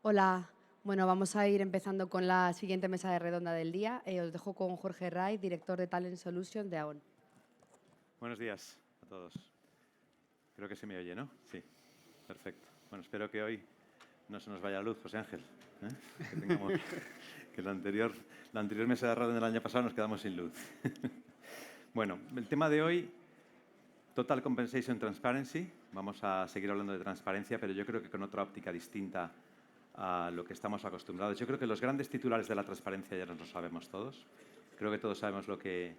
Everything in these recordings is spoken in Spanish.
Hola, bueno, vamos a ir empezando con la siguiente mesa de redonda del día. Os dejo con Jorge Ray, director de Talent Solutions de AON. Buenos días a todos. Creo que se me oye, ¿no? Sí, perfecto. Bueno, espero que hoy no se nos vaya la luz, José Ángel. Que tengamos que la anterior mesa de redonda del año pasado nos quedamos sin luz. Bueno, el tema de hoy, Total Compensation Transparency. Vamos a seguir hablando de transparencia, pero yo creo que con otra óptica distinta a lo que estamos acostumbrados. Yo creo que los grandes titulares de la transparencia ya nos lo sabemos todos. Creo que todos sabemos lo que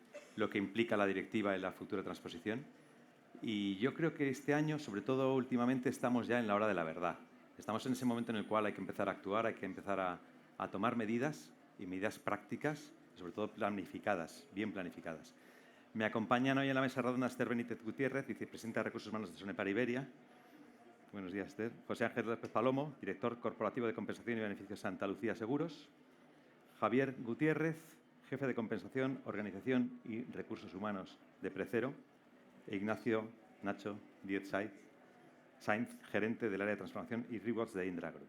implica la directiva en la futura transposición. Y yo creo que este año, sobre todo últimamente, estamos ya en la hora de la verdad. Estamos en ese momento en el cual hay que empezar a actuar, hay que empezar a tomar medidas y medidas prácticas, sobre todo planificadas, bien planificadas. Me acompañan hoy en la mesa redonda Esther Benítez Gutiérrez, vicepresidenta de Recursos Humanos de Sonepar Iberia. Buenos días, Esther. José Ángel López Palomo, director corporativo de Compensación y Beneficios Santa Lucía Seguros. Javier Gutiérrez, jefe de Compensación, Organización y Recursos Humanos de Precero. E Ignacio Nacho Díez Sainz, gerente del área de transformación y rewards de Indra Group.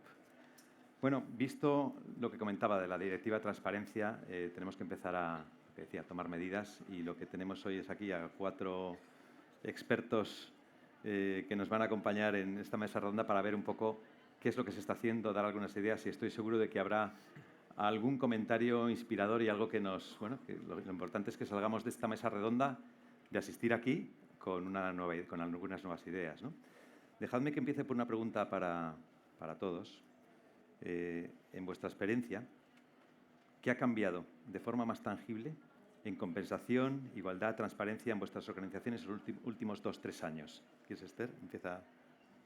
Bueno, visto lo que comentaba de la directiva de transparencia, tenemos que empezar a tomar medidas, y lo que tenemos hoy es aquí a 4 expertos que nos van a acompañar en esta mesa redonda para ver un poco qué es lo que se está haciendo, dar algunas ideas, y estoy seguro de que habrá algún comentario inspirador y algo que nos... Bueno, que lo importante es que salgamos de esta mesa redonda, de asistir aquí, con algunas nuevas ideas, ¿no? Dejadme que empiece por una pregunta para todos. En vuestra experiencia, ¿qué ha cambiado de forma más tangible en compensación, igualdad, transparencia en vuestras organizaciones en los últimos 2-3 años? ¿Quieres, Esther? Empieza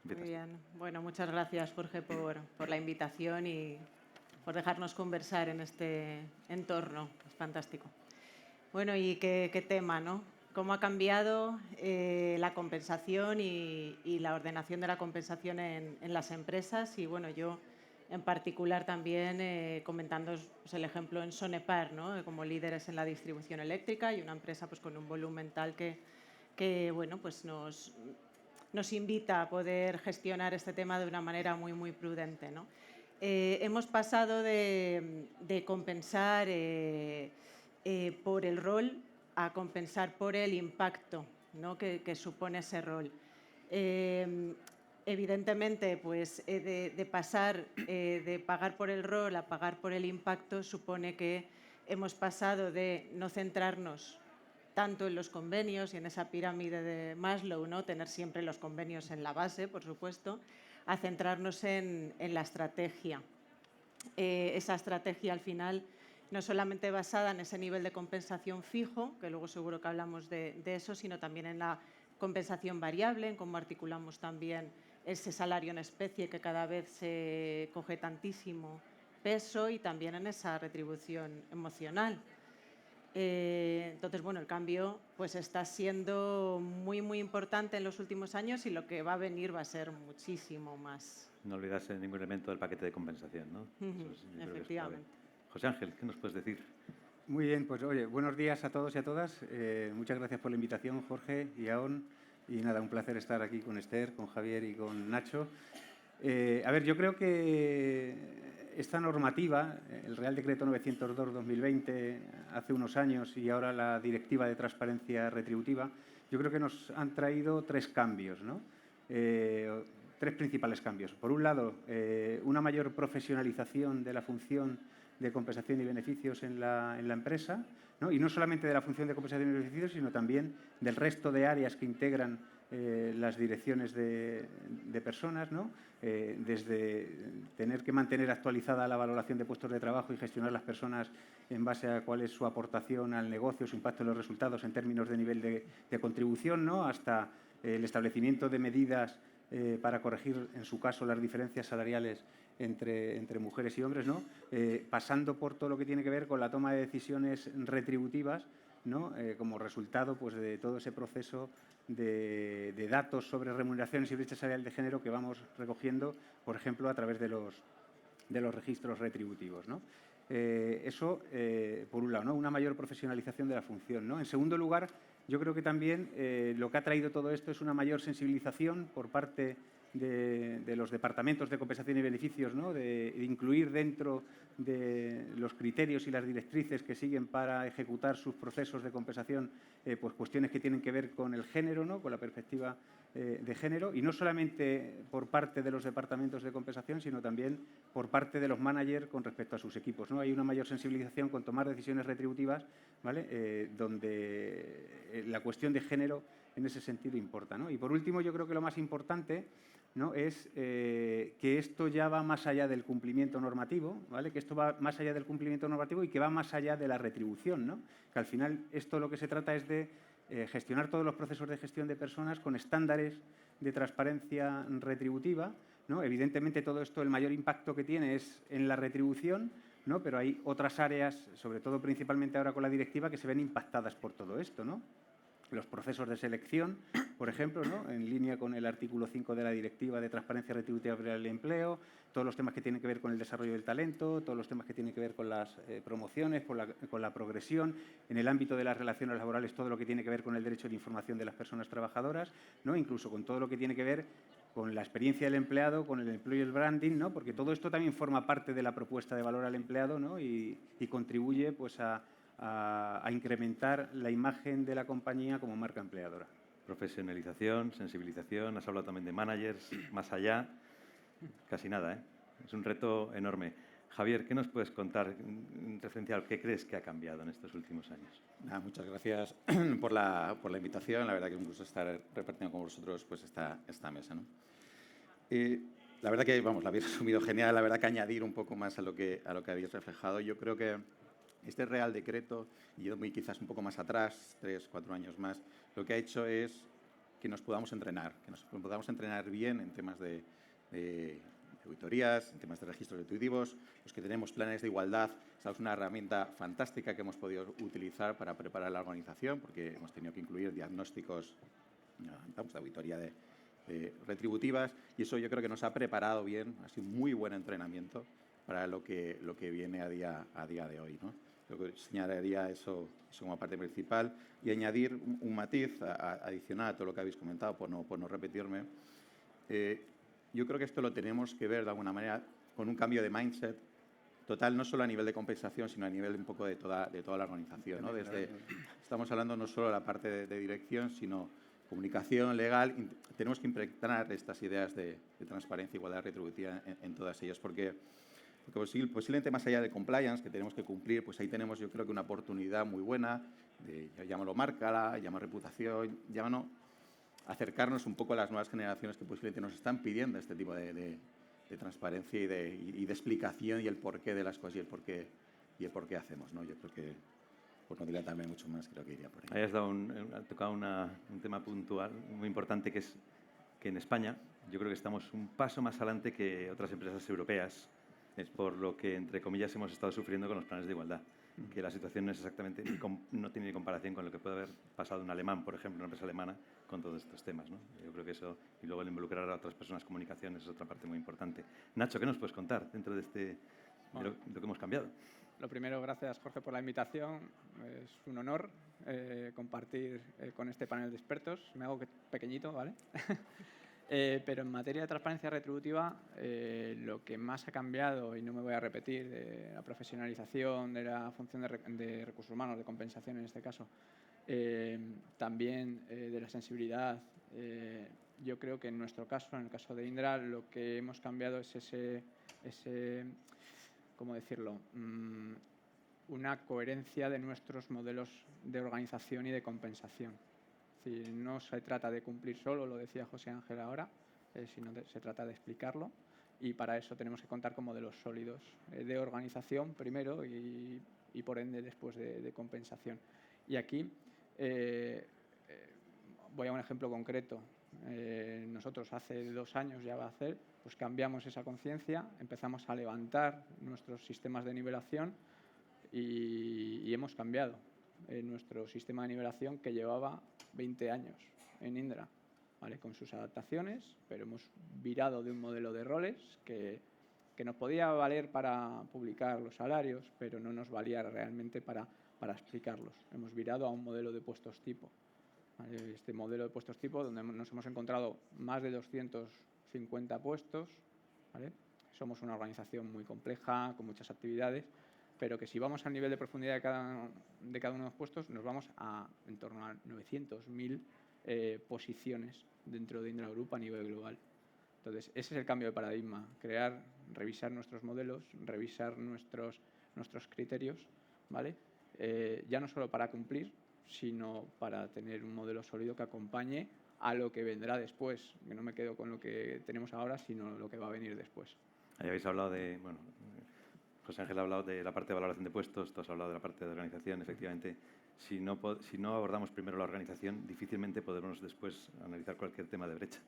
Muy tú. bien. Bueno, muchas gracias, Jorge, por la invitación y por dejarnos conversar en este entorno. Es fantástico. Bueno, y qué tema, ¿no? ¿Cómo ha cambiado la compensación y la ordenación de la compensación en las empresas? Y bueno, yo en particular también comentando pues, el ejemplo en Sonepar, ¿no? Como líderes en la distribución eléctrica y una empresa pues, con un volumen tal que bueno, pues nos invita a poder gestionar este tema de una manera muy, muy prudente, ¿no? Hemos pasado de compensar por el rol a compensar por el impacto, ¿no? que supone ese rol. Evidentemente, pues, de pasar de pagar por el rol a pagar por el impacto supone que hemos pasado de no centrarnos tanto en los convenios y en esa pirámide de Maslow, ¿no? Tener siempre los convenios en la base, por supuesto, a centrarnos en la estrategia. Esa estrategia, al final, no solamente basada en ese nivel de compensación fijo, que luego seguro que hablamos de eso, sino también en la compensación variable, en cómo articulamos también ese salario en especie que cada vez se coge tantísimo peso, y también en esa retribución emocional. Entonces, bueno, el cambio pues está siendo muy, muy importante en los últimos años, y lo que va a venir va a ser muchísimo más. No olvidarse de ningún elemento del paquete de compensación, ¿no? Eso yo creo que es clave. Efectivamente. José Ángel, ¿qué nos puedes decir? Muy bien, pues oye, buenos días a todos y a todas. Muchas gracias por la invitación, Jorge y Aon. Y nada, un placer estar aquí con Esther, con Javier y con Nacho. A ver, yo creo que esta normativa, el Real Decreto 902-2020, hace unos años, y ahora la Directiva de Transparencia Retributiva, yo creo que nos han traído 3 cambios, ¿no? 3 principales cambios. Por un lado, una mayor profesionalización de la función de compensación y beneficios en la empresa, ¿no? Y no solamente de la función de compensación y beneficios, sino también del resto de áreas que integran las direcciones de personas, ¿no? Desde tener que mantener actualizada la valoración de puestos de trabajo y gestionar las personas en base a cuál es su aportación al negocio, su impacto en los resultados en términos de nivel de contribución, ¿no? Hasta el establecimiento de medidas para corregir, en su caso, las diferencias salariales entre mujeres y hombres, ¿no? Pasando por todo lo que tiene que ver con la toma de decisiones retributivas, ¿no? Como resultado pues, de todo ese proceso de datos sobre remuneraciones y brecha salarial de género que vamos recogiendo, por ejemplo, a través de los registros retributivos, ¿no? Eso, por un lado, ¿no? Una mayor profesionalización de la función, ¿no? En segundo lugar, yo creo que también lo que ha traído todo esto es una mayor sensibilización por parte de los departamentos de compensación y beneficios, ¿no? de incluir dentro de los criterios y las directrices que siguen para ejecutar sus procesos de compensación pues cuestiones que tienen que ver con el género, ¿no? con la perspectiva de género, y no solamente por parte de los departamentos de compensación, sino también por parte de los managers con respecto a sus equipos, ¿no? Hay una mayor sensibilización con tomar decisiones retributivas, ¿vale? Donde la cuestión de género en ese sentido importa, ¿no? Y por último, yo creo que lo más importante, ¿no? es que esto ya va más allá del cumplimiento normativo, ¿vale? Que esto va más allá del cumplimiento normativo y que va más allá de la retribución, ¿no? Que al final esto lo que se trata es de gestionar todos los procesos de gestión de personas con estándares de transparencia retributiva, ¿no? Evidentemente, todo esto, el mayor impacto que tiene es en la retribución, ¿no? Pero hay otras áreas, sobre todo principalmente ahora con la directiva, que se ven impactadas por todo esto, ¿no? Los procesos de selección, por ejemplo, ¿no? En línea con el artículo 5 de la Directiva de Transparencia Retributiva para el Empleo, todos los temas que tienen que ver con el desarrollo del talento, todos los temas que tienen que ver con las promociones, con la progresión, en el ámbito de las relaciones laborales, todo lo que tiene que ver con el derecho de información de las personas trabajadoras, ¿no? Incluso con todo lo que tiene que ver con la experiencia del empleado, con el employer branding, ¿no? Porque todo esto también forma parte de la propuesta de valor al empleado, ¿no? y contribuye pues, a incrementar la imagen de la compañía como marca empleadora. Profesionalización, sensibilización, has hablado también de managers, más allá, casi nada, ¿eh? Es un reto enorme. Javier, ¿qué nos puedes contar en referencia a qué crees que ha cambiado en estos últimos años? Muchas gracias por la invitación. La verdad que es un gusto estar repartiendo con vosotros pues, esta mesa, ¿no? La verdad que, vamos, la habéis resumido genial. La verdad que añadir un poco más a lo que habéis reflejado. Yo creo que este Real Decreto, y yo voy quizás un poco más atrás, 3, 4 años más, lo que ha hecho es que nos podamos entrenar bien en temas de auditorías, en temas de registros retributivos, los que tenemos planes de igualdad. Esta es una herramienta fantástica que hemos podido utilizar para preparar la organización, porque hemos tenido que incluir diagnósticos de auditoría de retributivas, y eso yo creo que nos ha preparado bien, ha sido un muy buen entrenamiento para lo que viene a día de hoy, ¿no? Yo señalaría eso como parte principal y añadir un matiz adicional a todo lo que habéis comentado, por no repetirme. Yo creo que esto lo tenemos que ver de alguna manera con un cambio de mindset total, no solo a nivel de compensación, sino a nivel un poco de toda la organización, ¿no? Estamos hablando no solo de la parte de dirección, sino comunicación, legal. Tenemos que impregnar estas ideas de transparencia, igualdad retributiva en todas ellas, porque posiblemente más allá de compliance, que tenemos que cumplir, pues ahí tenemos yo creo que una oportunidad muy buena de, llámalo marca, llámalo reputación, llámalo acercarnos un poco a las nuevas generaciones que posiblemente nos están pidiendo este tipo de transparencia y de explicación y el porqué de las cosas y el porqué hacemos, ¿no? Yo creo que, por no dilatarme mucho más, creo que iría por ahí. Ahí has tocado un tema puntual muy importante, que es que en España yo creo que estamos un paso más adelante que otras empresas europeas. Es por lo que, entre comillas, hemos estado sufriendo con los planes de igualdad, que la situación no es exactamente, no tiene ni comparación con lo que puede haber pasado un alemán, por ejemplo, una empresa alemana, con todos estos temas, ¿no? Yo creo que eso, y luego el involucrar a otras personas, comunicaciones, es otra parte muy importante. Nacho, ¿qué nos puedes contar dentro de lo que hemos cambiado? Lo primero, gracias, Jorge, por la invitación. Es un honor compartir con este panel de expertos. Me hago pequeñito, ¿vale? Pero en materia de transparencia retributiva, lo que más ha cambiado, y no me voy a repetir, de la profesionalización, de la función de recursos humanos, de compensación en este caso, también de la sensibilidad. Yo creo que en nuestro caso, en el caso de Indra, lo que hemos cambiado es ese ¿cómo decirlo? Una coherencia de nuestros modelos de organización y de compensación. Es decir, no se trata de cumplir solo, lo decía José Ángel ahora, sino se trata de explicarlo, y para eso tenemos que contar con modelos sólidos de organización primero y por ende después de compensación. Y aquí voy a un ejemplo concreto. Nosotros hace 2 años ya va a hacer, pues cambiamos esa conciencia, empezamos a levantar nuestros sistemas de nivelación y hemos cambiado nuestro sistema de nivelación, que llevaba 20 años en Indra, ¿vale? Con sus adaptaciones, pero hemos virado de un modelo de roles que nos podía valer para publicar los salarios, pero no nos valía realmente para explicarlos. Hemos virado a un modelo de puestos tipo. Este modelo de puestos tipo, donde nos hemos encontrado más de 200 50 puestos, ¿vale? Somos una organización muy compleja, con muchas actividades, pero que si vamos al nivel de profundidad de cada uno de los puestos, nos vamos a en torno a 900.000 posiciones dentro de Indra Group a nivel global. Entonces, ese es el cambio de paradigma, revisar nuestros modelos, revisar nuestros criterios, ¿vale? Ya no solo para cumplir, sino para tener un modelo sólido que acompañe a lo que vendrá después, que no me quedo con lo que tenemos ahora, sino lo que va a venir después. Ahí habéis hablado de, bueno, José Ángel ha hablado de la parte de valoración de puestos, tú has hablado de la parte de organización. Efectivamente, si no abordamos primero la organización, difícilmente podremos después analizar cualquier tema de brecha.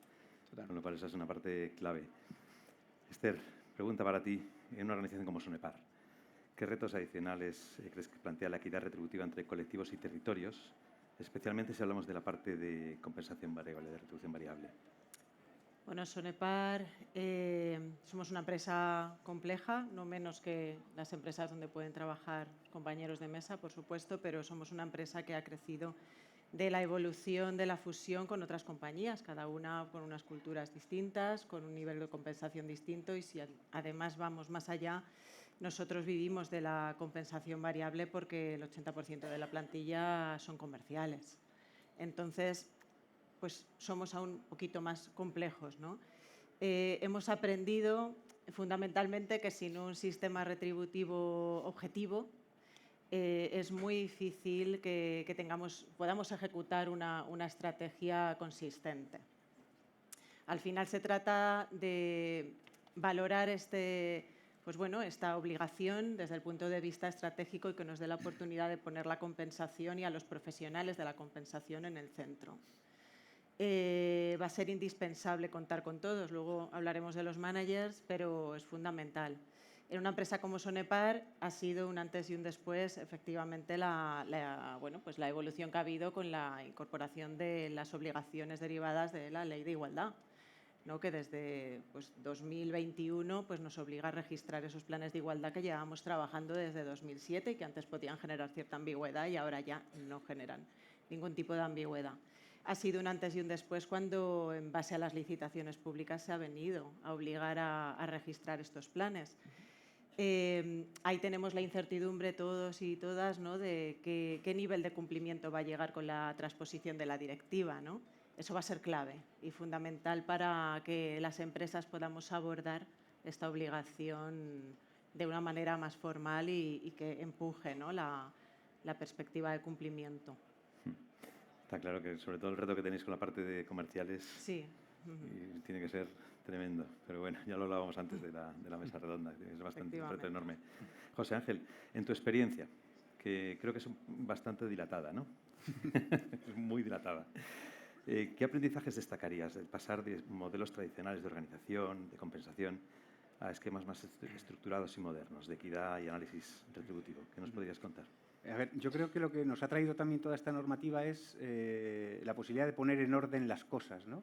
Total. Con lo cual esa es una parte clave. Esther, pregunta para ti, en una organización como Sonepar, ¿qué retos adicionales crees que plantea la equidad retributiva entre colectivos y territorios, especialmente si hablamos de la parte de compensación variable, de retribución variable? Bueno, Sonepar somos una empresa compleja, no menos que las empresas donde pueden trabajar compañeros de mesa, por supuesto, pero somos una empresa que ha crecido de la evolución de la fusión con otras compañías, cada una con unas culturas distintas, con un nivel de compensación distinto, y si además vamos más allá, nosotros vivimos de la compensación variable porque el 80% de la plantilla son comerciales. Entonces, pues somos aún un poquito más complejos, ¿no? Hemos aprendido fundamentalmente que sin un sistema retributivo objetivo es muy difícil que podamos ejecutar una estrategia consistente. Al final se trata de valorar esta obligación desde el punto de vista estratégico y que nos dé la oportunidad de poner la compensación y a los profesionales de la compensación en el centro. Va a ser indispensable contar con todos. Luego hablaremos de los managers, pero es fundamental. En una empresa como Sonepar ha sido un antes y un después, efectivamente, la evolución que ha habido con la incorporación de las obligaciones derivadas de la Ley de Igualdad, ¿no? Que desde 2021 nos obliga a registrar esos planes de igualdad que llevábamos trabajando desde 2007 y que antes podían generar cierta ambigüedad y ahora ya no generan ningún tipo de ambigüedad. Ha sido un antes y un después cuando, en base a las licitaciones públicas, se ha venido a obligar a registrar estos planes. Ahí tenemos la incertidumbre todos y todas, ¿no?, de qué nivel de cumplimiento va a llegar con la transposición de la directiva, ¿no? Eso va a ser clave y fundamental para que las empresas podamos abordar esta obligación de una manera más formal y que empuje, ¿no?, la perspectiva de cumplimiento. Está claro que sobre todo el reto que tenéis con la parte de comerciales sí. Tiene que ser tremendo. Pero bueno, ya lo hablábamos antes de la mesa redonda, es bastante un reto enorme. José Ángel, en tu experiencia, que creo que es bastante dilatada, ¿no? Es muy dilatada. ¿Qué aprendizajes destacarías del pasar de modelos tradicionales de organización, de compensación, a esquemas más estructurados y modernos, de equidad y análisis retributivo? ¿Qué nos podrías contar? A ver, yo creo que lo que nos ha traído también toda esta normativa es la posibilidad de poner en orden las cosas, ¿no?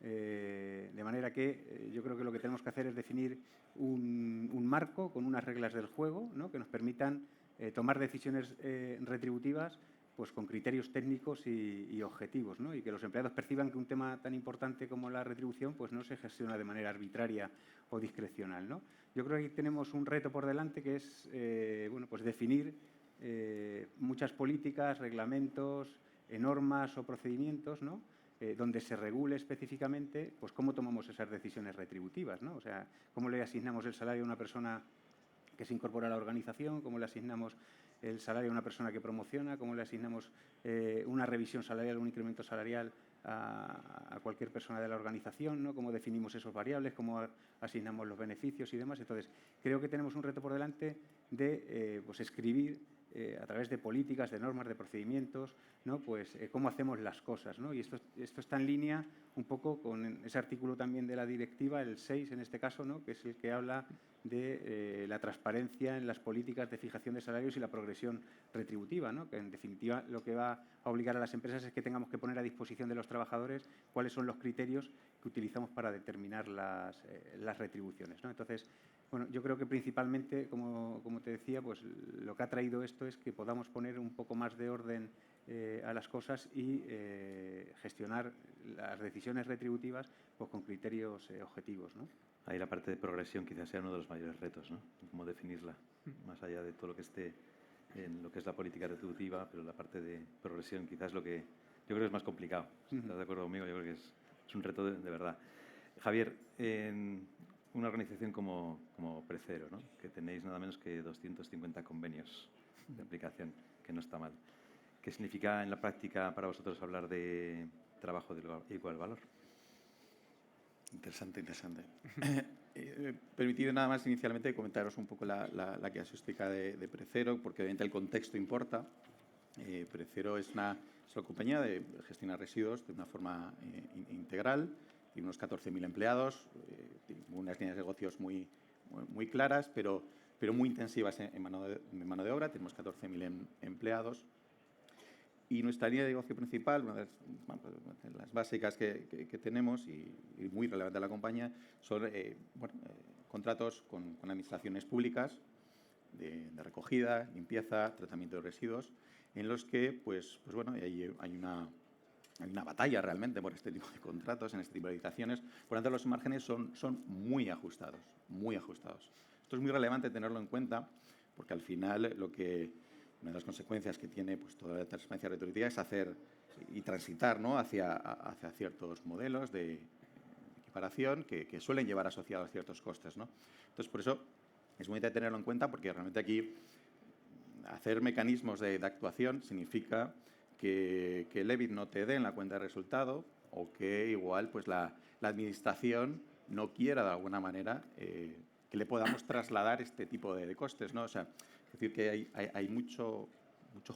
De manera que yo creo que lo que tenemos que hacer es definir un marco con unas reglas del juego, ¿no?, que nos permitan tomar decisiones retributivas pues con criterios técnicos y objetivos, ¿no?, y que los empleados perciban que un tema tan importante como la retribución pues no se gestiona de manera arbitraria o discrecional, ¿no? Yo creo que aquí tenemos un reto por delante que es pues definir muchas políticas, reglamentos, normas o procedimientos, ¿no?, donde se regule específicamente pues cómo tomamos esas decisiones retributivas, ¿no? O sea, cómo le asignamos el salario a una persona que se incorpora a la organización, cómo le asignamos el salario a una persona que promociona, cómo le asignamos una revisión salarial, un incremento salarial a cualquier persona de la organización, ¿no?, cómo definimos esos variables, cómo asignamos los beneficios y demás. Entonces, creo que tenemos un reto por delante de pues escribir a través de políticas, de normas, de procedimientos, ¿no?, pues cómo hacemos las cosas, ¿no? Y esto está en línea un poco con ese artículo también de la directiva, el 6 en este caso, ¿no?, que es el que habla de la transparencia en las políticas de fijación de salarios y la progresión retributiva, ¿no?, que en definitiva lo que va a obligar a las empresas es que tengamos que poner a disposición de los trabajadores cuáles son los criterios que utilizamos para determinar las retribuciones, ¿no? Entonces, bueno, yo creo que principalmente, como te decía, pues lo que ha traído esto es que podamos poner un poco más de orden a las cosas y gestionar las decisiones retributivas pues, con criterios objetivos, ¿no? Ahí la parte de progresión quizás sea uno de los mayores retos, ¿no? Cómo definirla, más allá de todo lo que esté en lo que es la política retributiva, pero la parte de progresión quizás es lo que yo creo que es más complicado. ¿Estás de acuerdo conmigo? Yo creo que es un reto de verdad. Javier, en una organización como Precero, ¿no? Que tenéis nada menos que 250 convenios de aplicación, que no está mal. ¿Qué significa en la práctica para vosotros hablar de trabajo de igual valor? Interesante, interesante. Permitid nada más inicialmente comentaros un poco la casuística de Precero, porque obviamente el contexto importa. Precero es una compañía de gestionar residuos de una forma integral, tiene unos 14.000 empleados, tiene unas líneas de negocios muy claras, pero muy intensivas en mano de obra. Tenemos 14.000 empleados. Y nuestra línea de negocio principal, una de las básicas que tenemos y muy relevante a la compañía, son contratos con administraciones públicas de recogida, limpieza, tratamiento de residuos, en los que pues bueno, hay una batalla realmente por este tipo de contratos, en este tipo de licitaciones. Por lo tanto, los márgenes son muy ajustados, muy ajustados. Esto es muy relevante tenerlo en cuenta porque al final una de las consecuencias que tiene pues, toda la transparencia retributiva es hacer y transitar, ¿no? hacia ciertos modelos de equiparación que suelen llevar asociados ciertos costes, ¿no? Entonces, por eso es muy importante tenerlo en cuenta porque realmente aquí hacer mecanismos de actuación significa que el EBIT no te dé en la cuenta de resultado o que igual pues, la administración no quiera de alguna manera que le podamos trasladar este tipo de costes, ¿no? O sea, es decir, que hay mucho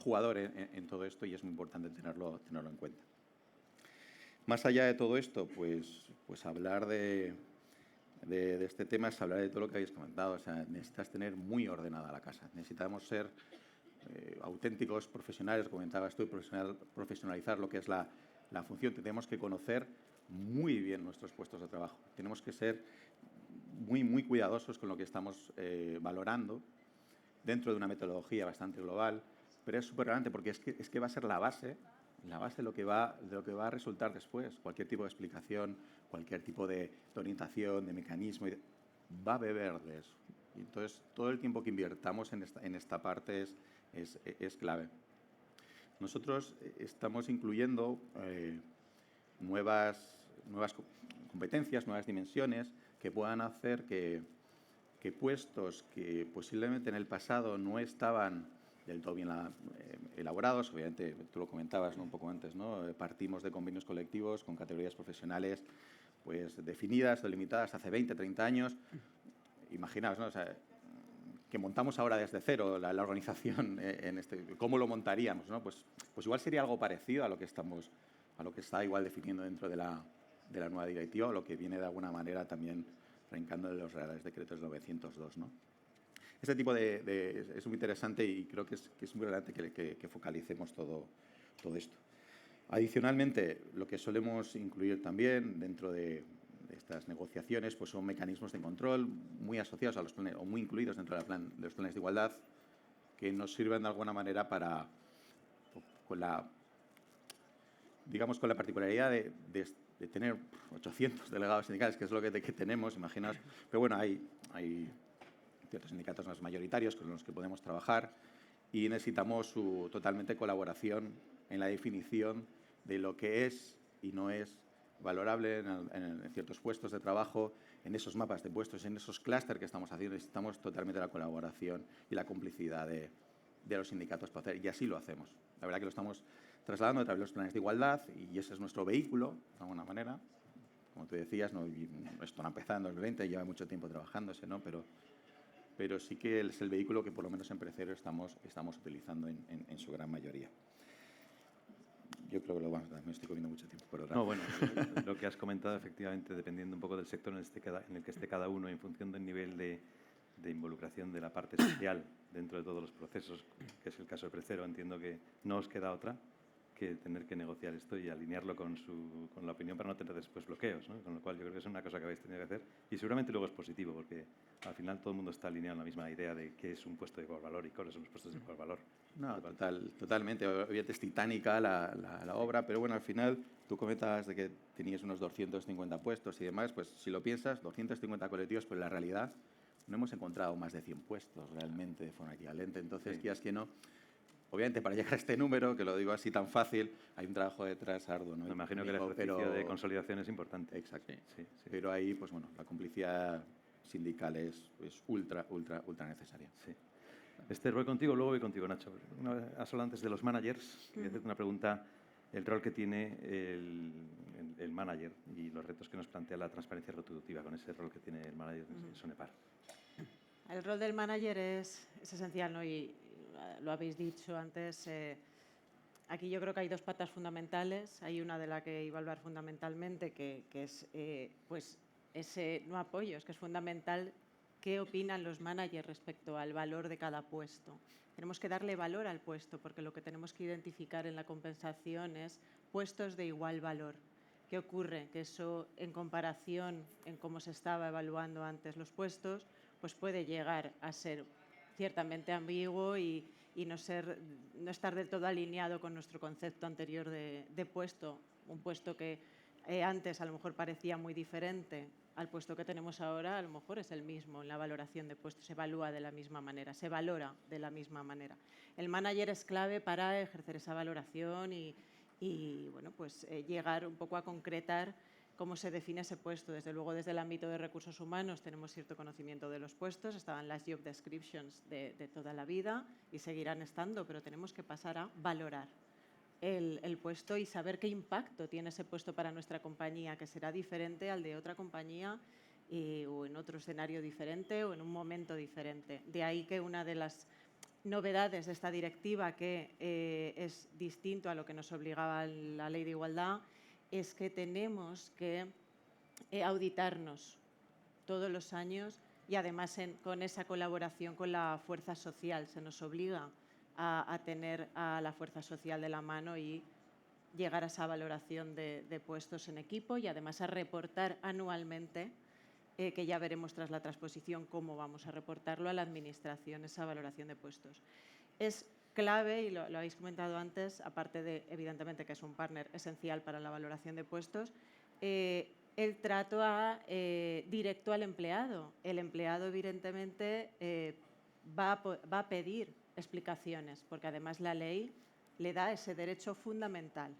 jugador en todo esto y es muy importante tenerlo en cuenta. Más allá de todo esto, pues hablar de este tema es hablar de todo lo que habéis comentado. O sea, necesitas tener muy ordenada la casa. Necesitamos ser auténticos profesionales, comentabas tú, profesionalizar lo que es la función. Tenemos que conocer muy bien nuestros puestos de trabajo. Tenemos que ser muy cuidadosos con lo que estamos valorando dentro de una metodología bastante global, pero es súper relevante porque es que va a ser la base de lo que va a resultar después. Cualquier tipo de explicación, cualquier tipo de orientación, de mecanismo, va a beber de eso. Y entonces, todo el tiempo que invirtamos en esta parte es clave. Nosotros estamos incluyendo nuevas competencias, nuevas dimensiones que puedan hacer que puestos que posiblemente en el pasado no estaban del todo bien elaborados, obviamente tú lo comentabas, ¿no? Un poco antes, ¿no? Partimos de convenios colectivos con categorías profesionales pues definidas, delimitadas hace 20, 30 años. Imaginaos, ¿no? O sea, que montamos ahora desde cero la organización ¿cómo lo montaríamos, ¿no? Pues igual sería algo parecido a lo que está igual definiendo dentro de la nueva directiva o lo que viene de alguna manera también arrancando de los Reales Decretos 902, ¿no? Este tipo es muy interesante y creo que es muy relevante que focalicemos todo esto. Adicionalmente, lo que solemos incluir también dentro de estas negociaciones pues son mecanismos de control muy asociados a los planes o muy incluidos dentro de los planes de igualdad que nos sirven de alguna manera con la particularidad de tener 800 delegados sindicales, que es lo que tenemos, imaginaos. Pero bueno, hay ciertos sindicatos más mayoritarios con los que podemos trabajar y necesitamos su totalmente colaboración en la definición de lo que es y no es valorable en ciertos puestos de trabajo, en esos mapas de puestos, en esos clústeres que estamos haciendo. Necesitamos totalmente la colaboración y la complicidad de los sindicatos para hacer, y así lo hacemos. La verdad que lo estamos trasladando a través de los planes de igualdad y ese es nuestro vehículo, de alguna manera. Como tú decías, ¿no? Esto no ha empezado en 2020, lleva mucho tiempo trabajándose, ¿no? Pero sí que es el vehículo que por lo menos en Precero estamos utilizando en su gran mayoría. Yo creo que me estoy comiendo mucho tiempo. Pero no, bueno, lo que has comentado, efectivamente, dependiendo un poco del sector en el que esté cada uno, en función del nivel de involucración de la parte social dentro de todos los procesos, que es el caso de Precero, entiendo que no os queda otra que tener que negociar esto y alinearlo con la opinión para no tener después bloqueos, ¿no? Con lo cual yo creo que es una cosa que habéis tenido que hacer y seguramente luego es positivo porque al final todo el mundo está alineado en la misma idea de qué es un puesto de igual valor y cuáles son los puestos de igual valor. No, totalmente. Obviamente es titánica la obra, pero bueno, al final tú comentabas de que tenías unos 250 puestos y demás, pues si lo piensas, 250 colectivos, pues en la realidad no hemos encontrado más de 100 puestos realmente de forma equivalente. Entonces, Sí. quieras que no, obviamente para llegar a este número, que lo digo así tan fácil, hay un trabajo detrás arduo, ¿no? Me imagino que el Pero- ejercicio de consolidación es importante. Exacto. Sí, sí, Pero ahí, pues bueno, la complicidad sindical es ultra necesaria. sí. Esther, voy contigo, luego voy contigo, Nacho. Has hablado antes de los managers. Quería hacerte una pregunta, el rol que tiene el manager y los retos que nos plantea la transparencia retributiva con ese rol que tiene el manager en Sonepar. El rol del manager es esencial, ¿no? Y lo habéis dicho antes. Aquí yo creo que hay dos patas fundamentales. Hay una de la que iba a hablar fundamentalmente, que es pues ese no apoyo. Es que es fundamental qué opinan los managers respecto al valor de cada puesto. Tenemos que darle valor al puesto, porque lo que tenemos que identificar en la compensación es puestos de igual valor. ¿Qué ocurre? Que eso, en comparación en cómo se estaba evaluando antes los puestos, pues puede llegar a ser ciertamente ambiguo y no estar del todo alineado con nuestro concepto anterior de puesto. Un puesto que antes a lo mejor parecía muy diferente al puesto que tenemos ahora, a lo mejor es el mismo en la valoración de puestos, se evalúa de la misma manera, se valora de la misma manera. El manager es clave para ejercer esa valoración y bueno, pues, llegar un poco a concretar cómo se define ese puesto. Desde luego, desde el ámbito de recursos humanos tenemos cierto conocimiento de los puestos, estaban las job descriptions de toda la vida y seguirán estando, pero tenemos que pasar a valorar el puesto y saber qué impacto tiene ese puesto para nuestra compañía, que será diferente al de otra compañía o en otro escenario diferente o en un momento diferente. De ahí que una de las novedades de esta directiva, que es distinto a lo que nos obligaba la Ley de Igualdad, es que tenemos que auditarnos todos los años y además con esa colaboración con la fuerza social. Se nos obliga a tener a la fuerza social de la mano y llegar a esa valoración de puestos en equipo y además a reportar anualmente, que ya veremos tras la transposición cómo vamos a reportarlo a la Administración, esa valoración de puestos. Es clave, y lo habéis comentado antes, aparte de, evidentemente, que es un partner esencial para la valoración de puestos, el trato directo al empleado. El empleado, evidentemente, va a pedir explicaciones, porque además la ley le da ese derecho fundamental.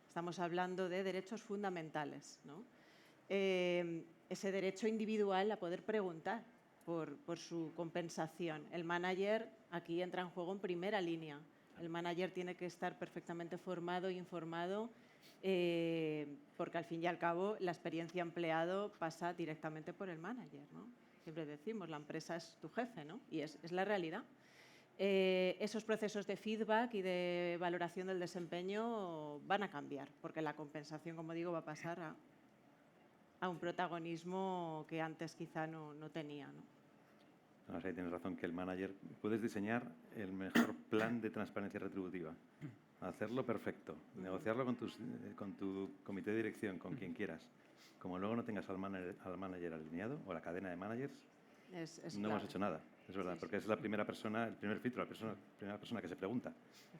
Estamos hablando de derechos fundamentales, ¿no? Ese derecho individual a poder preguntar por su compensación. El manager aquí entra en juego en primera línea. El manager tiene que estar perfectamente formado e informado, porque al fin y al cabo la experiencia empleado pasa directamente por el manager, ¿no? Siempre decimos, la empresa es tu jefe, ¿no? Y es la realidad. Esos procesos de feedback y de valoración del desempeño van a cambiar, porque la compensación, como digo, va a pasar a un protagonismo que antes quizá no tenía, ¿no? Además, ahí tienes razón, que el manager puedes diseñar el mejor plan de transparencia retributiva, hacerlo perfecto, negociarlo con tu comité de dirección, con quien quieras. Como luego no tengas al manager alineado o la cadena de managers, no hemos hecho nada. Es verdad, Sí, porque sí, es la primera persona, el primer filtro, la primera persona que se pregunta.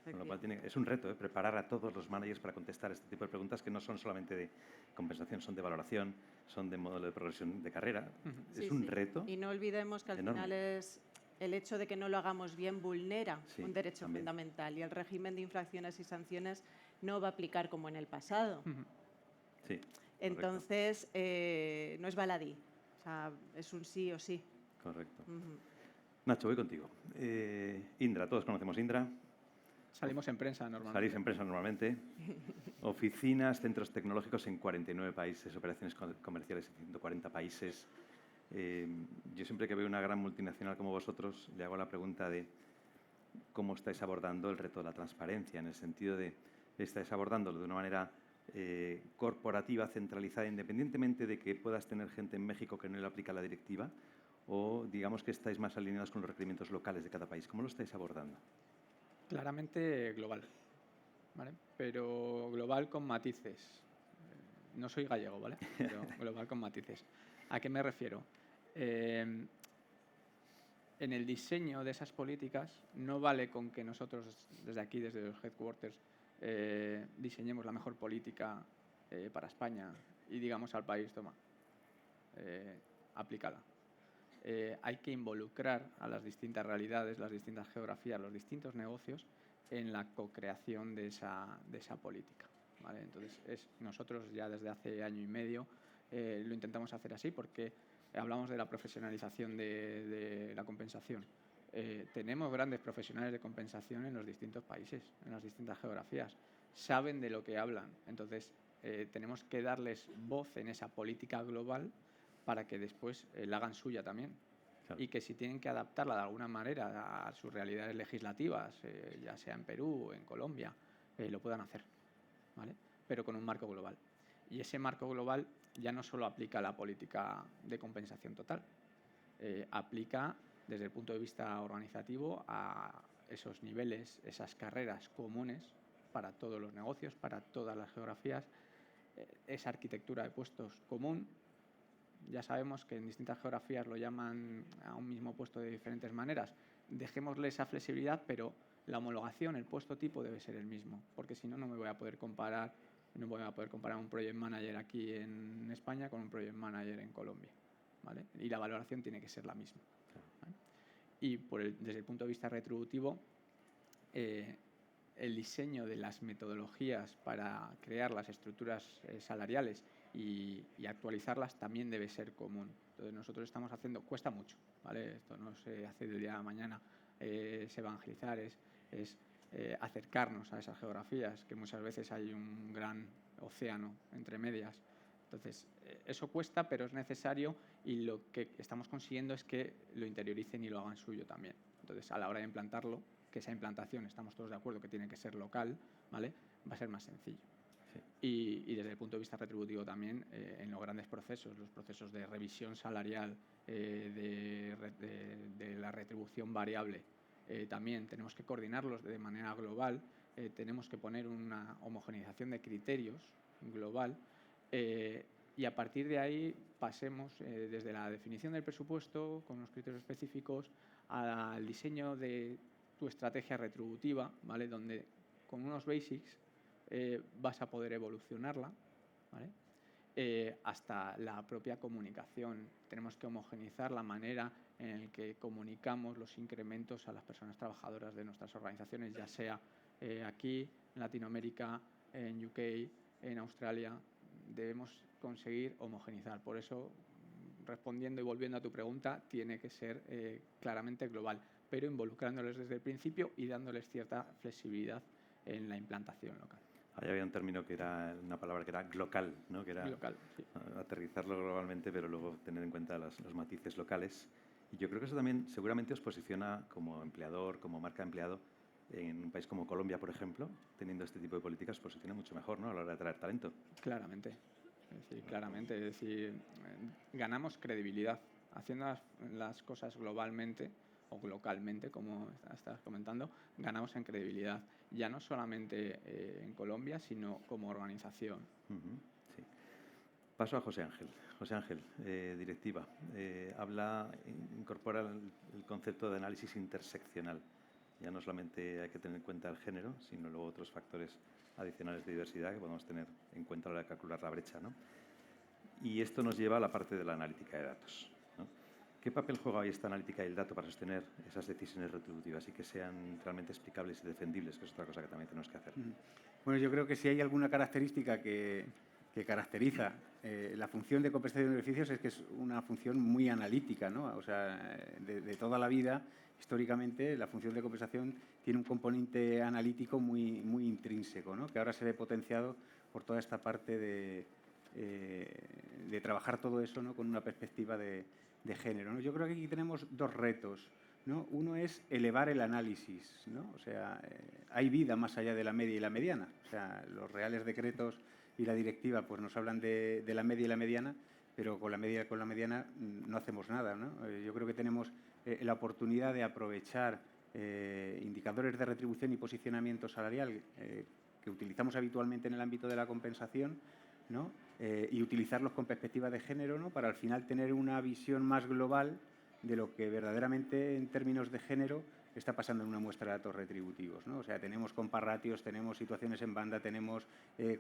Con lo cual es un reto, preparar a todos los managers para contestar este tipo de preguntas que no son solamente de compensación, son de valoración, son de modelo de progresión de carrera. Es un reto. Y no olvidemos que al enorme. final es el hecho de que no lo hagamos bien vulnera un derecho también. fundamental y el régimen de infracciones y sanciones no va a aplicar como en el pasado. Sí, Entonces, no es baladí, o sea, es un sí o sí. correcto. Nacho, voy contigo. Indra, todos conocemos Indra. Salimos en prensa normalmente. Salís en prensa normalmente. Oficinas, centros tecnológicos en 49 países, operaciones comerciales en 140 países. Yo siempre que veo una gran multinacional como vosotros, le hago la pregunta de cómo estáis abordando el reto de la transparencia, en el sentido de, ¿estáis abordándolo de una manera corporativa, centralizada, independientemente de que puedas tener gente en México que no le aplica la directiva? ¿O digamos que estáis más alineados con los requerimientos locales de cada país? ¿Cómo lo estáis abordando? Claramente global. ¿vale? Pero global con matices. No soy gallego, ¿vale? Pero global con matices. ¿A qué me refiero? En el diseño de esas políticas no vale con que nosotros desde aquí, desde los headquarters, diseñemos la mejor política para España y digamos al país, toma, aplícala. Hay que involucrar a las distintas realidades, las distintas geografías, los distintos negocios en la co-creación de esa política, ¿vale? Entonces, nosotros ya desde hace año y medio lo intentamos hacer así porque hablamos de la profesionalización de la compensación. Tenemos grandes profesionales de compensación en los distintos países, en las distintas geografías. Saben de lo que hablan. Entonces, tenemos que darles voz en esa política global para que después la hagan suya también. Claro. Y que si tienen que adaptarla de alguna manera a sus realidades legislativas, ya sea en Perú o en Colombia, lo puedan hacer, ¿vale? Pero con un marco global. Y ese marco global ya no solo aplica a la política de compensación total, aplica desde el punto de vista organizativo a esos niveles, esas carreras comunes para todos los negocios, para todas las geografías, esa arquitectura de puestos común. Ya sabemos que en distintas geografías lo llaman a un mismo puesto de diferentes maneras. Dejémosle esa flexibilidad, pero la homologación, el puesto tipo debe ser el mismo, porque si no, no voy a poder comparar un project manager aquí en España con un project manager en Colombia, ¿vale? Y la valoración tiene que ser la misma, ¿vale? Y desde el punto de vista retributivo, el diseño de las metodologías para crear las estructuras salariales y actualizarlas también debe ser común. Entonces nosotros estamos haciendo, cuesta mucho, ¿vale? Esto no se hace del día a la mañana, es evangelizar, es acercarnos a esas geografías, que muchas veces hay un gran océano entre medias. Entonces, eso cuesta, pero es necesario y lo que estamos consiguiendo es que lo interioricen y lo hagan suyo también. Entonces, a la hora de implantarlo, que esa implantación, estamos todos de acuerdo que tiene que ser local, ¿vale? Va a ser más sencillo. Sí. Y desde el punto de vista retributivo también, en los grandes procesos, los procesos de revisión salarial, de la retribución variable, también tenemos que coordinarlos de manera global, tenemos que poner una homogeneización de criterios global y a partir de ahí pasemos desde la definición del presupuesto con unos criterios específicos al diseño de tu estrategia retributiva, ¿vale? Donde con unos basics vas a poder evolucionarla, ¿vale? Hasta la propia comunicación. Tenemos que homogeneizar la manera en la que comunicamos los incrementos a las personas trabajadoras de nuestras organizaciones, ya sea aquí, en Latinoamérica, en UK, en Australia. Debemos conseguir homogeneizar. Por eso, respondiendo y volviendo a tu pregunta, tiene que ser claramente global, pero involucrándoles desde el principio y dándoles cierta flexibilidad en la implantación local. Ahí había un término que era una palabra que era glocal, ¿no? Que era local, sí. Aterrizarlo globalmente, pero luego tener en cuenta los matices locales. Y yo creo que eso también seguramente os posiciona como empleador, como marca empleado, en un país como Colombia, por ejemplo, teniendo este tipo de políticas, os posiciona mucho mejor, ¿no? A la hora de atraer talento. Claramente. Es decir, ganamos credibilidad. Haciendo las cosas globalmente o localmente, como estás comentando, ganamos en credibilidad, ya no solamente en Colombia, sino como organización. Sí. Paso a José Ángel. José Ángel, directiva, incorpora el concepto de análisis interseccional. Ya no solamente hay que tener en cuenta el género, sino luego otros factores adicionales de diversidad que podemos tener en cuenta a la hora de calcular la brecha, ¿no? Y esto nos lleva a la parte de la analítica de datos, ¿no? ¿Qué papel juega hoy esta analítica del dato para sostener esas decisiones retributivas y que sean realmente explicables y defendibles, que es otra cosa que también tenemos que hacer? Bueno, yo creo que si hay alguna característica que caracteriza la función de compensación de beneficios es que es una función muy analítica, ¿no? O sea, de toda la vida, históricamente, la función de compensación tiene un componente analítico muy, muy intrínseco, ¿no? Que ahora se ve potenciado por toda esta parte de trabajar todo eso, ¿no? Con una perspectiva de género, ¿no? Yo creo que aquí tenemos dos retos, ¿no? Uno es elevar el análisis, ¿no? O sea, hay vida más allá de la media y la mediana. O sea, los reales decretos y la directiva pues nos hablan de la media y la mediana, pero con la media y con la mediana no hacemos nada, ¿no? Yo creo que tenemos la oportunidad de aprovechar indicadores de retribución y posicionamiento salarial que que utilizamos habitualmente en el ámbito de la compensación, ¿no? Y utilizarlos con perspectiva de género, ¿no? Para al final tener una visión más global de lo que verdaderamente en términos de género está pasando en una muestra de datos retributivos, ¿no? O sea, tenemos comparratios, tenemos situaciones en banda, tenemos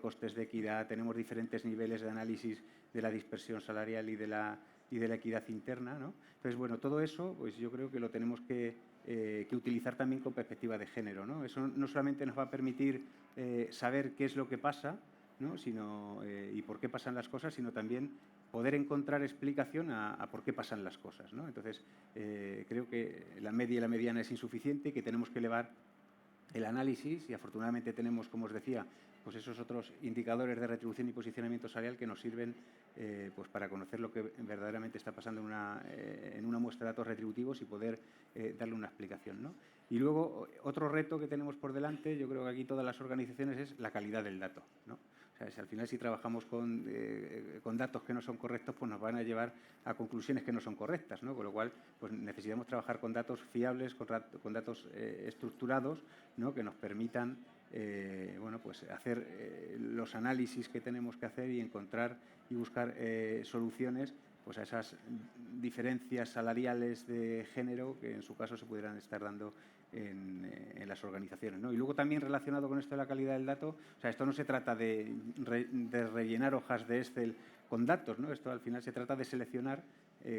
costes de equidad, tenemos diferentes niveles de análisis de la dispersión salarial y de la equidad interna, ¿no? Entonces, bueno, todo eso, pues yo creo que lo tenemos que utilizar también con perspectiva de género, ¿no? Eso no solamente nos va a permitir saber qué es lo que pasa, ¿no? Y por qué pasan las cosas, sino también poder encontrar explicación a por qué pasan las cosas, ¿no? Entonces, creo que la media y la mediana es insuficiente y que tenemos que elevar el análisis y afortunadamente tenemos, como os decía, pues esos otros indicadores de retribución y posicionamiento salarial que nos sirven pues para conocer lo que verdaderamente está pasando en una muestra de datos retributivos y poder darle una explicación, ¿no? Y luego, otro reto que tenemos por delante, yo creo que aquí todas las organizaciones, es la calidad del dato, ¿no? O sea, si al final si trabajamos con datos que no son correctos, pues nos van a llevar a conclusiones que no son correctas, ¿no? Con lo cual, pues necesitamos trabajar con datos fiables, con datos estructurados, ¿no? Que nos permitan bueno, pues hacer los análisis que tenemos que hacer y encontrar y buscar soluciones pues a esas diferencias salariales de género que en su caso se pudieran estar dando en las organizaciones, ¿no? Y luego también relacionado con esto de la calidad del dato, o sea, esto no se trata de rellenar hojas de Excel con datos, ¿no? Esto al final se trata de seleccionar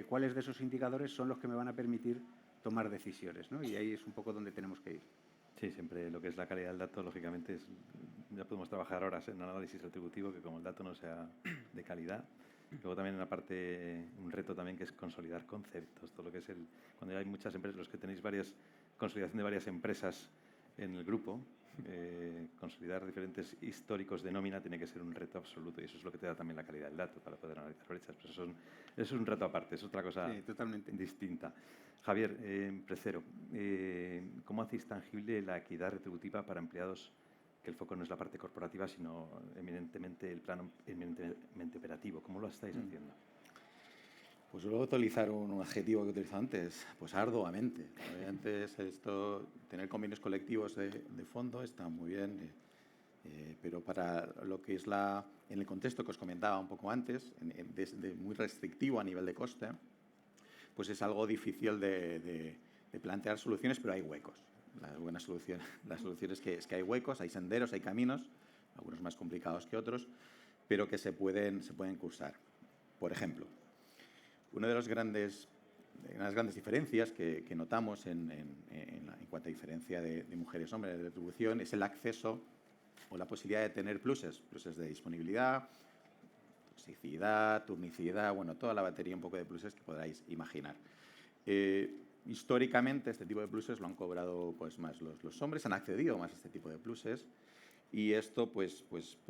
cuáles de esos indicadores son los que me van a permitir tomar decisiones, ¿no? Y ahí es un poco donde tenemos que ir. Sí, siempre lo que es la calidad del dato, lógicamente, ya podemos trabajar horas en análisis retributivo, que como el dato no sea de calidad. Luego también en la parte, un reto también que es consolidar conceptos, todo lo que es cuando ya hay muchas empresas, los que tenéis consolidación de varias empresas en el grupo, consolidar diferentes históricos de nómina tiene que ser un reto absoluto y eso es lo que te da también la calidad del dato para poder analizar brechas. Pero eso es un reto aparte, es otra cosa Sí, totalmente distinta. Javier, Precero, ¿cómo hacéis tangible la equidad retributiva para empleados, que el foco no es la parte corporativa, sino eminentemente el plano eminentemente operativo? ¿Cómo lo estáis haciendo? Pues yo voy a utilizar un adjetivo que he utilizado antes, pues arduamente. Antes tener convenios colectivos de fondo está muy bien, pero para lo que es en el contexto que os comentaba un poco antes, de muy restrictivo a nivel de coste, pues es algo difícil de plantear soluciones, pero hay huecos. La buena solución es que hay huecos, hay senderos, hay caminos, algunos más complicados que otros, pero que se pueden cursar. Por ejemplo, una de las grandes diferencias que notamos en cuanto a diferencia de mujeres y hombres de retribución es el acceso o la posibilidad de tener pluses de disponibilidad, toxicidad, turnicidad, bueno, toda la batería un poco de pluses que podráis imaginar. Históricamente este tipo de pluses lo han cobrado pues más los hombres, han accedido más a este tipo de pluses y esto pues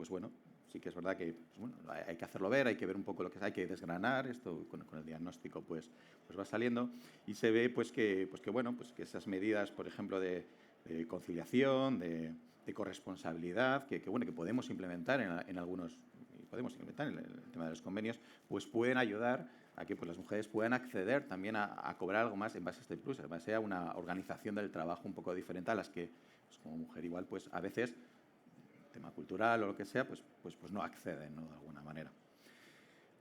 bueno, sí que es verdad que pues bueno, hay que hacerlo ver, hay que ver un poco lo que hay que desgranar, esto con el diagnóstico pues va saliendo y se ve pues que bueno, pues que esas medidas, por ejemplo, de conciliación, de corresponsabilidad, que podemos implementar en algunos, podemos implementar en el tema de los convenios, pues pueden ayudar a que pues, las mujeres puedan acceder también a cobrar algo más en base a este plus, en base a una organización del trabajo un poco diferente a las que, pues, como mujer igual, pues a veces, tema cultural o lo que sea, pues no acceden, ¿no? De alguna manera.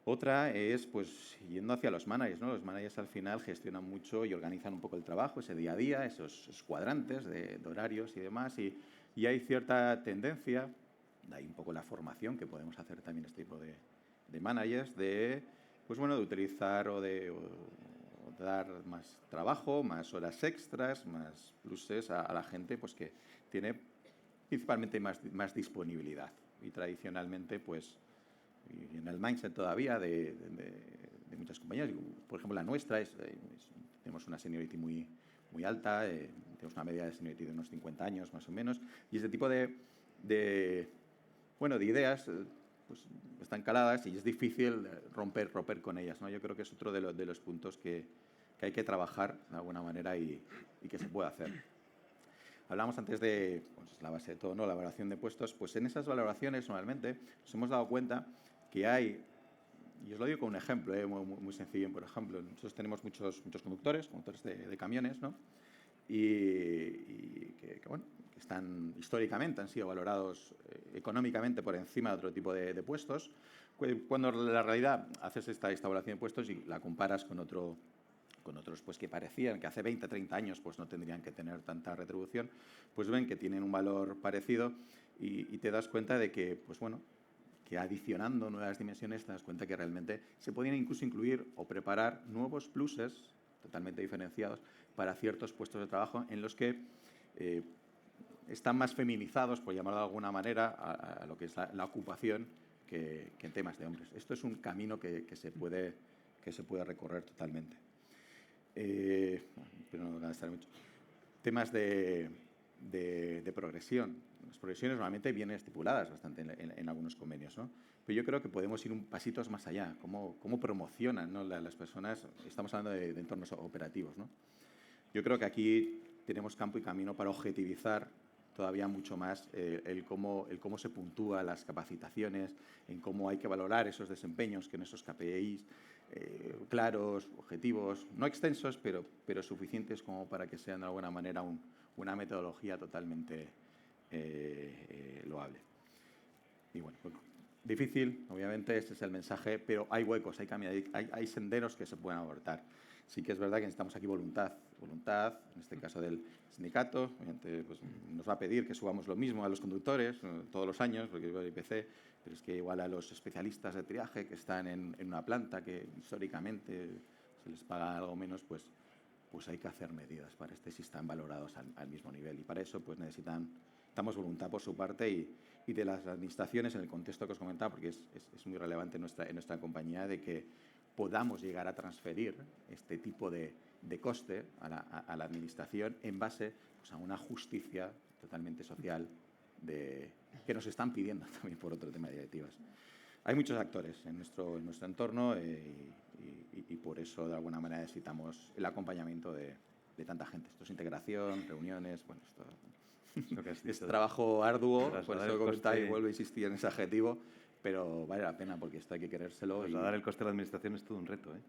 Otra es, pues, yendo hacia los managers, ¿no? Los managers al final gestionan mucho y organizan un poco el trabajo, ese día a día, esos cuadrantes de horarios y demás, y hay cierta tendencia, de ahí un poco la formación que podemos hacer también este tipo de managers, de utilizar o de dar más trabajo, más horas extras, más pluses a la gente pues que tiene principalmente más disponibilidad. Y tradicionalmente, pues, y en el mindset todavía de muchas compañías, por ejemplo la nuestra, tenemos una seniority muy alta, tenemos una media de seniority de unos 50 años más o menos, y este tipo de ideas pues están caladas y es difícil romper con ellas, ¿no? Yo creo que es otro de los puntos que hay que trabajar de alguna manera y que se puede hacer. Hablábamos antes de la base de todo, ¿no? La valoración de puestos. Pues en esas valoraciones, normalmente, nos hemos dado cuenta que hay, y os lo digo con un ejemplo, muy sencillo, por ejemplo, nosotros tenemos muchos conductores de camiones, ¿no? y que, bueno, que están históricamente han sido valorados económicamente por encima de otro tipo de puestos. Cuando en la realidad haces esta evaluación de puestos y la comparas con otros pues, que parecían que hace 20, 30 años pues, no tendrían que tener tanta retribución, pues ven que tienen un valor parecido y te das cuenta de que, pues bueno, que adicionando nuevas dimensiones te das cuenta que realmente se podían incluso incluir o preparar nuevos pluses totalmente diferenciados para ciertos puestos de trabajo en los que están más feminizados, por llamarlo de alguna manera, a lo que es la ocupación que en temas de hombres. Esto es un camino que se puede recorrer totalmente. Pero no voy a gastar mucho. Temas de progresión. Las progresiones normalmente vienen estipuladas bastante en algunos convenios, ¿no? Pero yo creo que podemos ir un pasitos más allá. ¿Cómo promocionan, ¿no? las personas? Estamos hablando de entornos operativos, ¿no? Yo creo que aquí tenemos campo y camino para objetivizar todavía mucho más el cómo se puntúa las capacitaciones, en cómo hay que valorar esos desempeños, que en esos KPIs claros, objetivos, no extensos, pero suficientes como para que sean de alguna manera una metodología totalmente loable. Y bueno, difícil, obviamente, este es el mensaje, pero hay huecos, hay senderos que se pueden abordar. Sí que es verdad que necesitamos aquí voluntad, en este caso del sindicato, obviamente pues, nos va a pedir que subamos lo mismo a los conductores todos los años, porque el IPC, pero es que igual a los especialistas de triaje que están en una planta que históricamente se les paga algo menos, pues hay que hacer medidas para si están valorados al mismo nivel. Y para eso pues necesitamos voluntad por su parte y de las administraciones en el contexto que os comentaba, porque es muy relevante en nuestra compañía, de que podamos llegar a transferir este tipo de coste a la administración en base pues, a una justicia totalmente social que nos están pidiendo también por otro tema de directivas. Hay muchos actores en nuestro entorno y por eso de alguna manera necesitamos el acompañamiento de tanta gente. Esto es integración, reuniones, bueno, esto es trabajo arduo, por eso comentaba y vuelvo a insistir en ese adjetivo, pero vale la pena porque esto hay que querérselo. Trasladar el coste de la administración es todo un reto, ¿eh?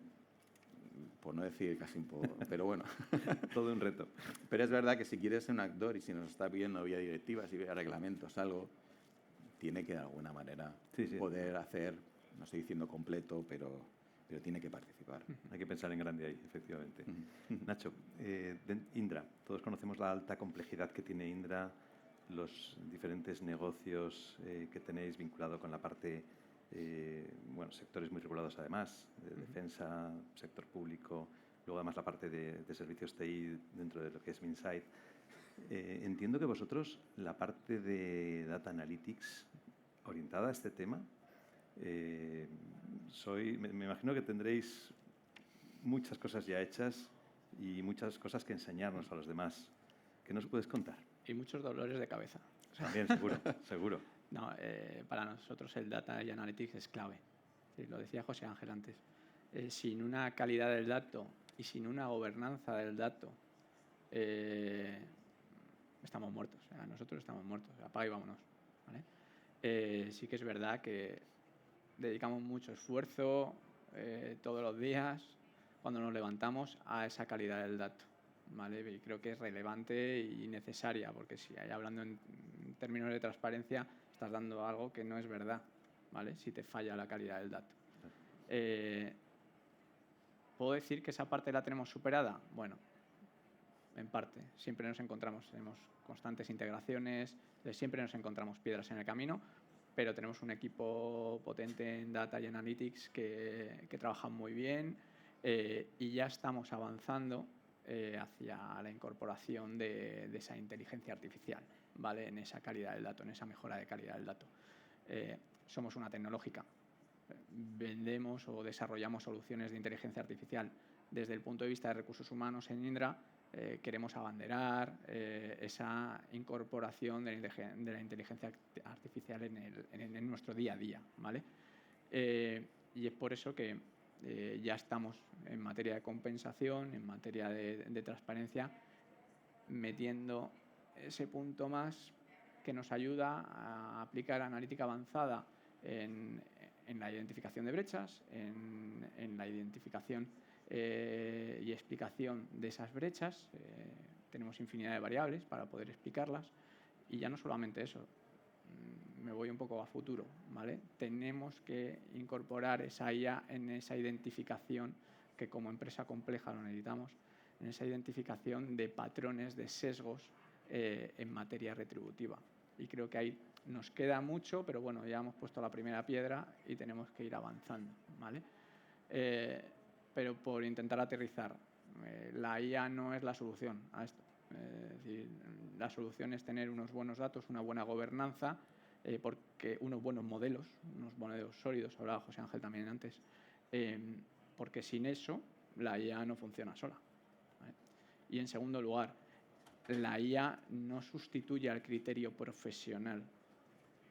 Por no decir casi pero bueno. Todo un reto. Pero es verdad que si quieres ser un actor y si nos está pidiendo vía directivas y vía reglamentos algo, tiene que de alguna manera poder hacer, no estoy diciendo completo, pero tiene que participar. Hay que pensar en grande ahí, efectivamente. Nacho, Indra, todos conocemos la alta complejidad que tiene Indra, los diferentes negocios que tenéis vinculado con la parte, sectores muy regulados además, de defensa, sector público, luego además la parte de servicios TI dentro de lo que es Minsait. Entiendo que vosotros la parte de Data Analytics orientada a este tema, me imagino que tendréis muchas cosas ya hechas y muchas cosas que enseñarnos a los demás. ¿Qué nos puedes contar? Y muchos dolores de cabeza. También, seguro, seguro. No, para nosotros el Data y Analytics es clave. Sí, lo decía José Ángel antes. Sin una calidad del dato y sin una gobernanza del dato, estamos muertos. Nosotros estamos muertos. Apaga y vámonos. ¿Vale? Sí que es verdad que dedicamos mucho esfuerzo todos los días cuando nos levantamos a esa calidad del dato. ¿Vale? Y creo que es relevante y necesaria, porque si hay hablando en términos de transparencia, estás dando algo que no es verdad, ¿vale? Si te falla la calidad del dato. ¿Puedo decir que esa parte la tenemos superada? Bueno, en parte. Siempre nos encontramos, tenemos constantes integraciones, siempre nos encontramos piedras en el camino, pero tenemos un equipo potente en Data y Analytics que trabaja muy bien y ya estamos avanzando hacia la incorporación de esa inteligencia artificial, ¿vale? En esa calidad del dato, en esa mejora de calidad del dato. Somos una tecnológica. Vendemos o desarrollamos soluciones de inteligencia artificial. Desde el punto de vista de recursos humanos en Indra, queremos abanderar esa incorporación de la inteligencia artificial en nuestro día a día, ¿vale? Y es por eso que ya estamos en materia de compensación, en materia de transparencia, metiendo ese punto más que nos ayuda a aplicar analítica avanzada en la identificación de brechas, en la identificación y explicación de esas brechas. Tenemos infinidad de variables para poder explicarlas. Y ya no solamente eso, me voy un poco a futuro, ¿vale? Tenemos que incorporar esa IA en esa identificación, que como empresa compleja lo necesitamos, en esa identificación de patrones, de sesgos en materia retributiva. Y creo que ahí nos queda mucho, pero bueno, ya hemos puesto la primera piedra y tenemos que ir avanzando, ¿vale? Pero por intentar aterrizar, la IA no es la solución a esto. Es decir, la solución es tener unos buenos datos, una buena gobernanza, porque unos buenos modelos sólidos, hablaba José Ángel también antes, porque sin eso la IA no funciona sola, ¿vale? Y en segundo lugar, la IA no sustituye al criterio profesional,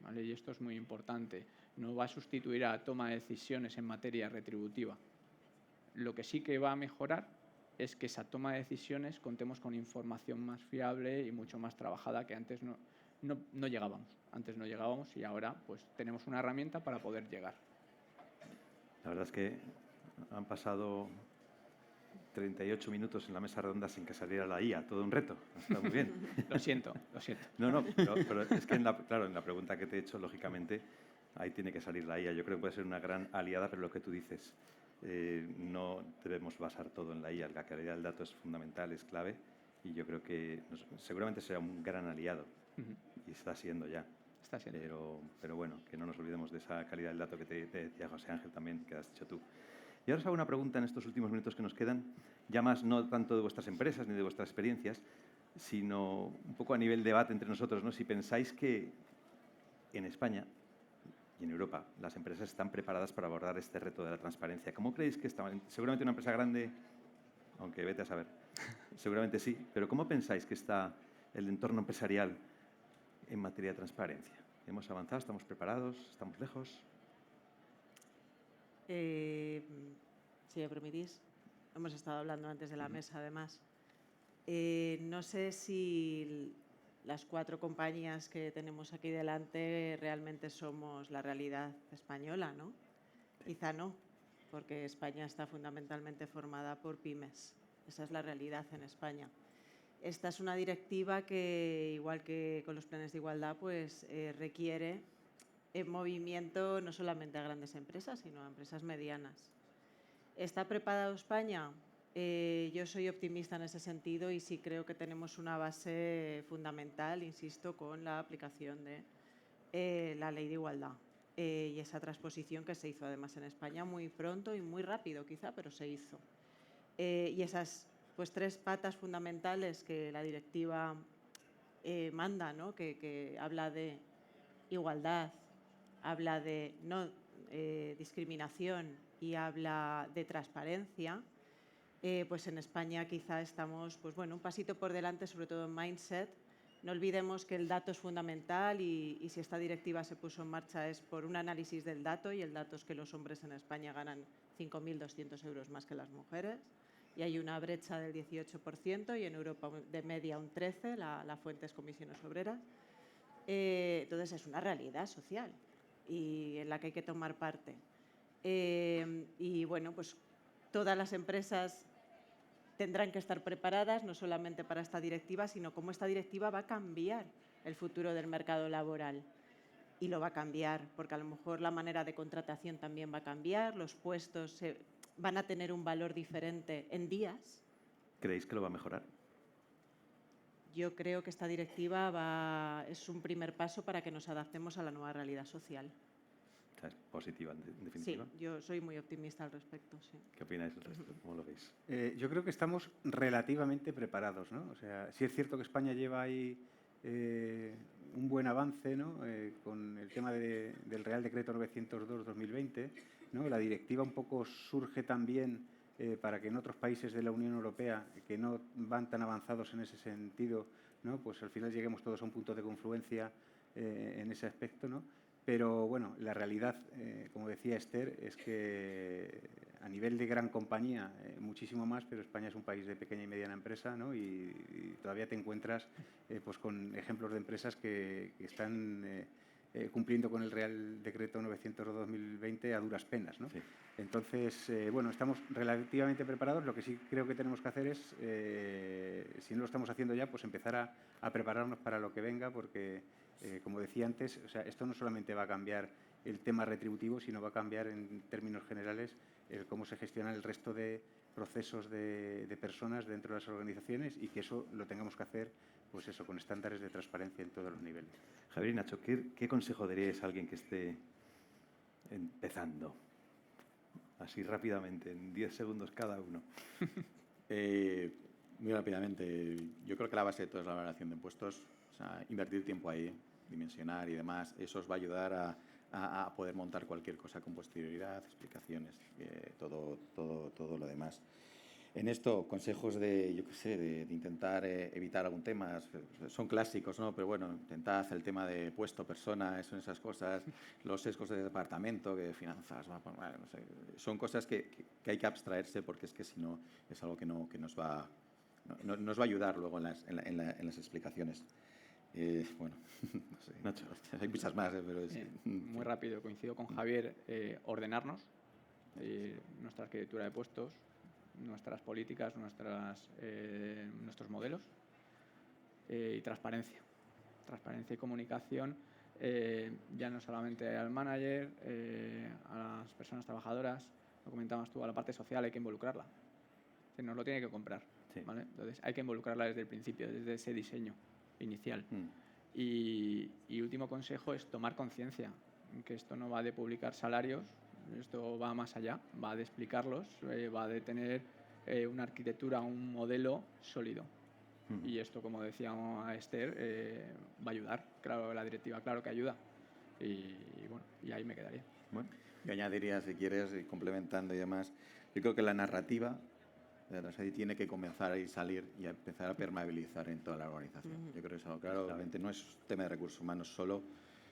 ¿vale? Y esto es muy importante. No va a sustituir a la toma de decisiones en materia retributiva. Lo que sí que va a mejorar es que esa toma de decisiones contemos con información más fiable y mucho más trabajada, que antes no llegábamos. Antes no llegábamos y ahora pues tenemos una herramienta para poder llegar. La verdad es que han pasado 38 minutos en la mesa redonda sin que saliera la IA, todo un reto. Está muy bien. Lo siento. No, pero es que en la pregunta que te he hecho, lógicamente, ahí tiene que salir la IA. Yo creo que puede ser una gran aliada, pero lo que tú dices, no debemos basar todo en la IA. La calidad del dato es fundamental, es clave, y yo creo que seguramente será un gran aliado, y está siendo ya. Está siendo. Pero bueno, que no nos olvidemos de esa calidad del dato que te decía José Ángel también, que has dicho tú. Y ahora os hago una pregunta en estos últimos minutos que nos quedan, ya más no tanto de vuestras empresas ni de vuestras experiencias, sino un poco a nivel debate entre nosotros, ¿no? Si pensáis que en España y en Europa las empresas están preparadas para abordar este reto de la transparencia. ¿Cómo creéis que están? Seguramente una empresa grande, aunque vete a saber, seguramente sí, pero ¿cómo pensáis que está el entorno empresarial en materia de transparencia? ¿Hemos avanzado? ¿Estamos preparados? ¿Estamos lejos? Si me permitís, hemos estado hablando antes de la mesa, además. No sé si las 4 compañías que tenemos aquí delante realmente somos la realidad española, ¿no? Quizá no, porque España está fundamentalmente formada por pymes. Esa es la realidad en España. Esta es una directiva que, igual que con los planes de igualdad, pues requiere movimiento no solamente a grandes empresas, sino a empresas medianas. ¿Está preparada España? Yo soy optimista en ese sentido y sí creo que tenemos una base fundamental, insisto, con la aplicación de la Ley de Igualdad y esa transposición que se hizo además en España muy pronto y muy rápido quizá, pero se hizo. Y esas pues 3 patas fundamentales que la directiva manda, ¿no? que habla de igualdad, habla de no discriminación y habla de transparencia, pues en España quizá estamos pues bueno, un pasito por delante, sobre todo en mindset. No olvidemos que el dato es fundamental y si esta directiva se puso en marcha es por un análisis del dato, y el dato es que los hombres en España ganan 5.200 euros más que las mujeres y hay una brecha del 18% y en Europa de media un 13%, la fuente es comisiones obreras. Entonces es una realidad social y en la que hay que tomar parte. Y bueno, pues todas las empresas tendrán que estar preparadas no solamente para esta directiva, sino cómo esta directiva va a cambiar el futuro del mercado laboral. Y lo va a cambiar, porque a lo mejor la manera de contratación también va a cambiar, los puestos van a tener un valor diferente en días. ¿Creéis que lo va a mejorar? Yo creo que esta directiva es un primer paso para que nos adaptemos a la nueva realidad social. O sea, es positiva, en definitiva. Sí, yo soy muy optimista al respecto, sí. ¿Qué opináis del resto? ¿Cómo lo veis? Yo creo que estamos relativamente preparados, ¿no? O sea, sí es cierto que España lleva ahí un buen avance, ¿no? Con el tema del Real Decreto 902-2020, ¿no? La directiva un poco surge también para que en otros países de la Unión Europea que no van tan avanzados en ese sentido, ¿no? Pues al final lleguemos todos a un punto de confluencia en ese aspecto, ¿no? Pero bueno, la realidad, como decía Esther, es que a nivel de gran compañía muchísimo más, pero España es un país de pequeña y mediana empresa, ¿no? Y todavía te encuentras pues con ejemplos de empresas que están cumpliendo con el Real Decreto 902/2020 a duras penas, ¿no? Sí. Entonces, bueno, estamos relativamente preparados. Lo que sí creo que tenemos que hacer es, si no lo estamos haciendo ya, pues empezar a prepararnos para lo que venga, porque, como decía antes, o sea, esto no solamente va a cambiar el tema retributivo, sino va a cambiar en términos generales el cómo se gestionan el resto de procesos de personas dentro de las organizaciones, y que eso lo tengamos que hacer, pues eso, con estándares de transparencia en todos los niveles. Javier y Nacho, ¿qué consejo daríais a alguien que esté empezando? Así rápidamente, en 10 segundos cada uno. Muy rápidamente, yo creo que la base de todo es la valoración de impuestos, o sea, invertir tiempo ahí, dimensionar y demás, eso os va a ayudar a poder montar cualquier cosa con posterioridad, explicaciones, todo lo demás. En esto, consejos de, yo qué sé, de intentar evitar algún tema, son clásicos, ¿no? Pero bueno, intentad el tema de puesto, persona, son esas cosas, los sesgos de departamento, que finanzas, bueno, no sé, son cosas que hay que abstraerse, porque es que si no es algo que nos va a ayudar luego en las explicaciones. Bueno, no sé, Nacho. hay muchas más, pero es... Muy rápido, coincido con Javier, ordenarnos, nuestra arquitectura de puestos, nuestras políticas, nuestros modelos, y transparencia y comunicación, ya no solamente al manager, a las personas trabajadoras, lo comentabas tú, a la parte social hay que involucrarla, que nos lo tiene que comprar, Sí. ¿vale? Entonces hay que involucrarla desde el principio, desde ese diseño inicial. Mm. Y último consejo es tomar conciencia, que esto no va de publicar salarios, esto va más allá, va de explicarlos, va de tener una arquitectura, un modelo sólido. Y esto, como decía Esther, va a ayudar. Claro, la directiva, claro que ayuda. Y bueno, y ahí me quedaría. Bueno, Yo añadiría, si quieres, complementando y demás, yo creo que la narrativa de la Transadi tiene que comenzar a salir y a empezar a permeabilizar en toda la organización. Yo creo que eso, claro, obviamente no es tema de recursos humanos solo,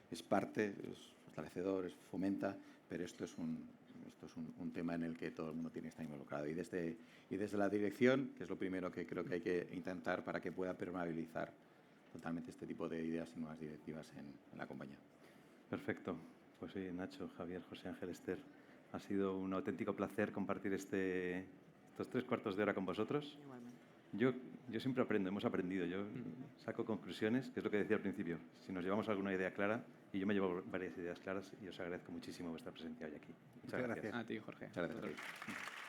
es parte, es fortalecedor, fomenta, pero esto es un tema en el que todo el mundo tiene que estar involucrado. Y desde la dirección, que es lo primero que creo que hay que intentar para que pueda permeabilizar totalmente este tipo de ideas y nuevas directivas en la compañía. perfecto. Pues sí, Nacho, Javier, José Ángel, Esther, ha sido un auténtico placer compartir estos 3 cuartos de hora con vosotros. Igualmente. Yo siempre aprendo, hemos aprendido. Yo saco conclusiones, que es lo que decía al principio. Si nos llevamos alguna idea clara, y yo me llevo varias ideas claras, y os agradezco muchísimo vuestra presencia hoy aquí. Muchas gracias. gracias. A ti, Jorge. Muchas gracias.